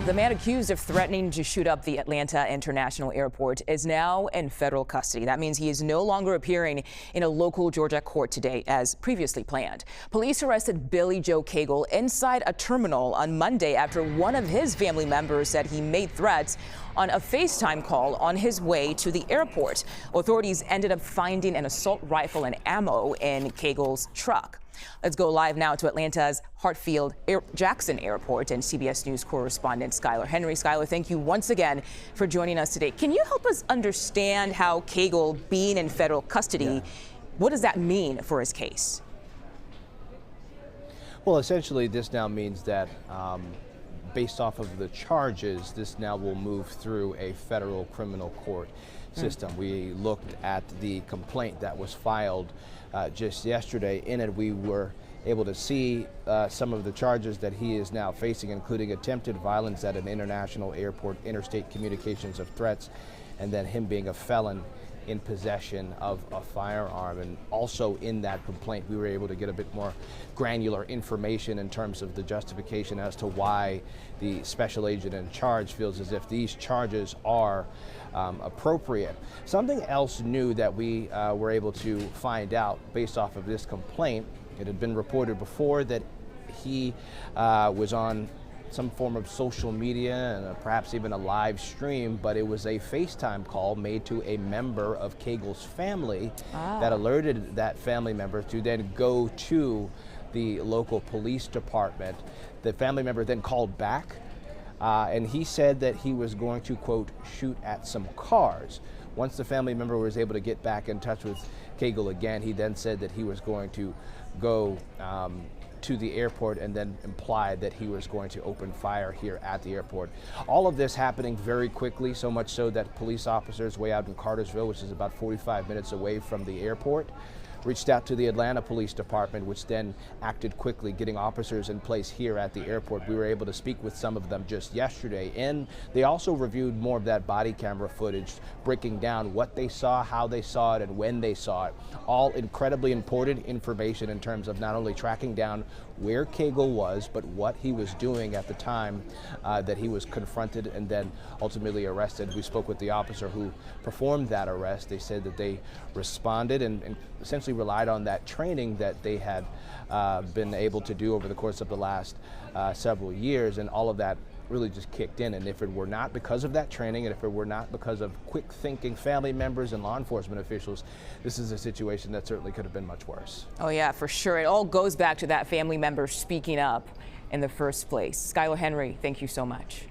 The man accused of threatening to shoot up the Atlanta International Airport is now in federal custody. That means he is no longer appearing in a local Georgia court today as previously planned. Police arrested Billy Joe Cagle inside a terminal on Monday after one of his family members said he made threats on a FaceTime call on his way to the airport. Authorities ended up finding an assault rifle and ammo in Cagle's truck. Let's go live now to Atlanta's Hartsfield-Jackson Airport and CBS News correspondent Skyler Henry. Skyler, thank you once again for joining us today. Can you help us understand how Cagle being in federal custody, what does that mean for his case? Well, essentially, this now means that based off of the charges, this now will move through a federal criminal court system. We looked at the complaint that was filed just yesterday. In it, we were able to see some of the charges that he is now facing, including attempted violence at an international airport, interstate communications of threats, and then him being a felon in possession of a firearm. And also in that complaint, we were able to get a bit more granular information in terms of the justification as to why the special agent in charge feels as if these charges are appropriate. Something else new that we were able to find out based off of this complaint, it had been reported before that he was on some form of social media and perhaps even a live stream, but it was a FaceTime call made to a member of Cagle's family that alerted that family member to then go to the local police department. The family member then called back and he said that he was going to, quote, shoot at some cars. Once the family member was able to get back in touch with Cagle again, he then said that he was going to go to the airport and then implied that he was going to open fire here at the airport. All of this happening very quickly, so much so that police officers way out in Cartersville, which is about 45 minutes away from the airport, reached out to the Atlanta Police Department, which then acted quickly, getting officers in place here at the airport. We were able to speak with some of them just yesterday, and they also reviewed more of that body camera footage, breaking down what they saw, how they saw it, and when they saw it. All incredibly important information in terms of not only tracking down where Cagle was, but what he was doing at the time that he was confronted and then ultimately arrested. We spoke with the officer who performed that arrest. They said that they responded and essentially relied on that training that they had been able to do over the course of the last several years, and all of that really just kicked in. And if it were not because of that training, and if it were not because of quick thinking family members and law enforcement officials, this is a situation that certainly could have been much worse. Oh yeah, for sure. It all goes back to that family member speaking up in the first place. Skyler Henry, thank you so much.